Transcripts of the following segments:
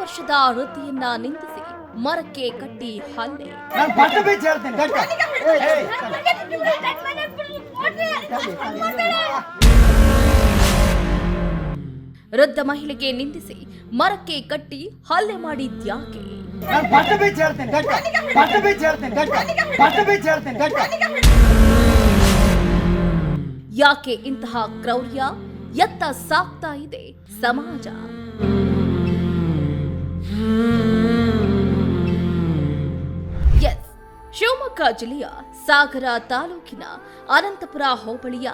ವರ್ಷದ ವೃದ್ಧಿಯನ್ನ ನಿಂದಿಸಿ ಮರಕ್ಕೆ ಕಟ್ಟಿ ಹಲ್ಲೆ. ವೃದ್ಧ ಮಹಿಳೆಗೆ ನಿಂದಿಸಿ ಮರಕ್ಕೆ ಕಟ್ಟಿ ಹಲ್ಲೆ ಮಾಡಿದ್ಯಾಕೆ? ಯಾಕೆ ಇಂತಹ ಕ್ರೌರ್ಯ ಎತ್ತ ಸಾಕ್ತಾ ಇದೆ ಸಮಾಜ? ಎಸ್, ಶಿವಮೊಗ್ಗ ಜಿಲ್ಲೆಯ ಸಾಗರ ತಾಲೂಕಿನ ಅನಂತಪುರ ಹೋಬಳಿಯ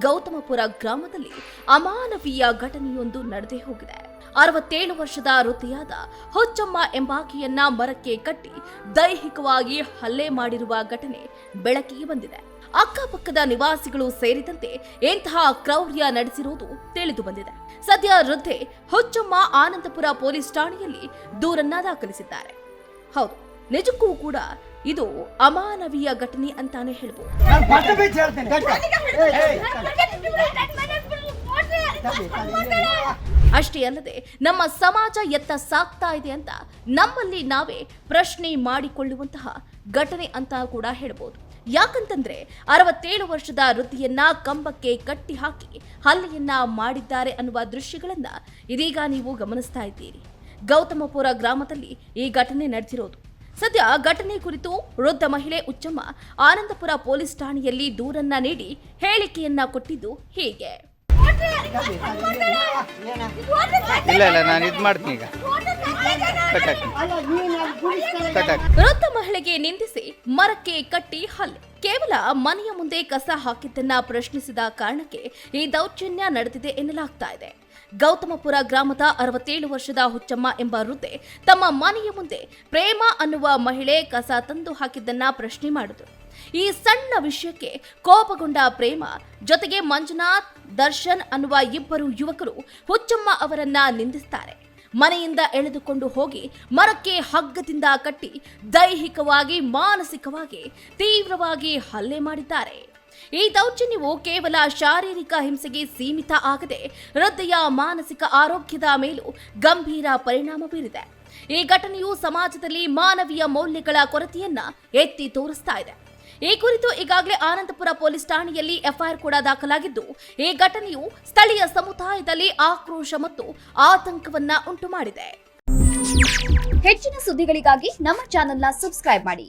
ಗೌತಮಪುರ ಗ್ರಾಮದಲ್ಲಿ ಅಮಾನವೀಯ ಘಟನೆಯೊಂದು ನಡೆದೇ ಹೋಗಿದೆ. 67 ವರ್ಷದ ವೃದ್ಧೆಯಾದ ಹುಚ್ಚಮ್ಮ ಎಂಬಾಕೆಯನ್ನ ಮರಕ್ಕೆ ಕಟ್ಟಿ ದೈಹಿಕವಾಗಿ ಹಲ್ಲೆ ಮಾಡಿರುವ ಘಟನೆ ಬೆಳಕಿಗೆ ಬಂದಿದೆ. ಅಕ್ಕಪಕ್ಕದ ನಿವಾಸಿಗಳು ಸೇರಿದಂತೆ ಇಂತಹ ಕ್ರೌರ್ಯ ನಡೆಸಿರುವುದು ತಿಳಿದು ಬಂದಿದೆ. ಸದ್ಯ ವೃದ್ಧೆ ಹುಚ್ಚಮ್ಮ ಆನಂದಪುರ ಪೊಲೀಸ್ ಠಾಣೆಯಲ್ಲಿ ದೂರನ್ನ ದಾಖಲಿಸಿದ್ದಾರೆ. ಹೌದು, ನಿಜಕ್ಕೂ ಕೂಡ ಇದು ಅಮಾನವೀಯ ಘಟನೆ ಅಂತಾನೆ ಹೇಳ್ಬೋದು. ಅಷ್ಟೇ ಅಲ್ಲದೆ ನಮ್ಮ ಸಮಾಜ ಎತ್ತ ಸಾಕ್ತಾ ಇದೆ ಅಂತ ನಮ್ಮಲ್ಲಿ ನಾವೇ ಪ್ರಶ್ನೆ ಮಾಡಿಕೊಳ್ಳುವಂತಹ ಘಟನೆ ಅಂತ ಕೂಡ ಹೇಳ್ಬೋದು. ಯಾಕಂತಂದ್ರೆ 67 ವರ್ಷದ ವೃದ್ಧಿಯನ್ನ ಕಂಬಕ್ಕೆ ಕಟ್ಟಿ ಹಾಕಿ ಹಲ್ಲೆಯನ್ನ ಮಾಡಿದ್ದಾರೆ ಅನ್ನುವ ದೃಶ್ಯಗಳನ್ನ ಇದೀಗ ನೀವು ಗಮನಿಸ್ತಾ ಇದ್ದೀರಿ. ಗೌತಮಪುರ ಗ್ರಾಮದಲ್ಲಿ ಈ ಘಟನೆ ನಡೆದಿರೋದು. ಸದ್ಯ ಘಟನೆ ಕುರಿತು ವೃದ್ಧ ಮಹಿಳೆ ಹುಚ್ಚಮ್ಮ ಆನಂದಪುರ ಪೊಲೀಸ್ ಠಾಣೆಯಲ್ಲಿ ದೂರನ್ನ ನೀಡಿ ಹೇಳಿಕೆಯನ್ನ ಕೊಟ್ಟಿದ್ದು ಹೀಗೆ. ವೃದ್ಧ ಮಹಿಳೆಗೆ ನಿಂದಿಸಿ ಮರಕ್ಕೆ ಕಟ್ಟಿ ಹಲ್ಲೆ. ಕೇವಲ ಮನೆಯ ಮುಂದೆ ಕಸ ಹಾಕಿದ್ದನ್ನ ಪ್ರಶ್ನಿಸಿದ ಕಾರಣಕ್ಕೆ ಈ ದೌರ್ಜನ್ಯ ನಡೆದಿದೆ ಎನ್ನಲಾಗ್ತಾ ಇದೆ. ಗೌತಮಪುರ ಗ್ರಾಮದ 67 ವರ್ಷದ ಹುಚ್ಚಮ್ಮ ಎಂಬ ವೃದ್ಧೆ ತಮ್ಮ ಮನೆಯ ಮುಂದೆ ಪ್ರೇಮ ಅನ್ನುವ ಮಹಿಳೆ ಕಸ ತಂದು ಹಾಕಿದ್ದನ್ನ ಪ್ರಶ್ನೆ ಮಾಡಿದ್ರು. ಈ ಸಣ್ಣ ವಿಷಯಕ್ಕೆ ಕೋಪಗೊಂಡ ಪ್ರೇಮ ಜೊತೆಗೆ ಮಂಜುನಾಥ್, ದರ್ಶನ್ ಅನ್ನುವ ಇಬ್ಬರು ಯುವಕರು ಹುಚ್ಚಮ್ಮ ಅವರನ್ನ ನಿಂದಿಸ್ತಾರೆ. ಮನೆಯಿಂದ ಎಳೆದುಕೊಂಡು ಹೋಗಿ ಮರಕ್ಕೆ ಹಗ್ಗದಿಂದ ಕಟ್ಟಿ ದೈಹಿಕವಾಗಿ, ಮಾನಸಿಕವಾಗಿ ತೀವ್ರವಾಗಿ ಹಲ್ಲೆ ಮಾಡಿದ್ದಾರೆ. ಈ ದೌರ್ಜನ್ಯವು ಕೇವಲ ಶಾರೀರಿಕ ಹಿಂಸೆಗೆ ಸೀಮಿತ ಆಗದೆ ವೃದ್ಧೆಯ ಮಾನಸಿಕ ಆರೋಗ್ಯದ ಮೇಲೂ ಗಂಭೀರ ಪರಿಣಾಮ ಬೀರಿದೆ. ಈ ಘಟನೆಯು ಸಮಾಜದಲ್ಲಿ ಮಾನವೀಯ ಮೌಲ್ಯಗಳ ಕೊರತೆಯನ್ನ ಎತ್ತಿ ತೋರಿಸ್ತಾ ಇದೆ. ಈ ಕುರಿತು ಈಗಾಗಲೇ ಆನಂದಪುರ ಪೊಲೀಸ್ ಠಾಣೆಯಲ್ಲಿ ಎಫ್ಐಆರ್ ಕೂಡ ದಾಖಲಾಗಿದ್ದು, ಈ ಘಟನೆಯು ಸ್ಥಳೀಯ ಸಮುದಾಯದಲ್ಲಿ ಆಕ್ರೋಶ ಮತ್ತು ಆತಂಕವನ್ನ ಉಂಟು ಮಾಡಿದೆ. ಹೆಚ್ಚಿನ ಸುದ್ದಿಗಳಿಗಾಗಿ ನಮ್ಮ ಚಾನೆಲ್ನ ಸಬ್ಸ್ಕ್ರೈಬ್ ಮಾಡಿ.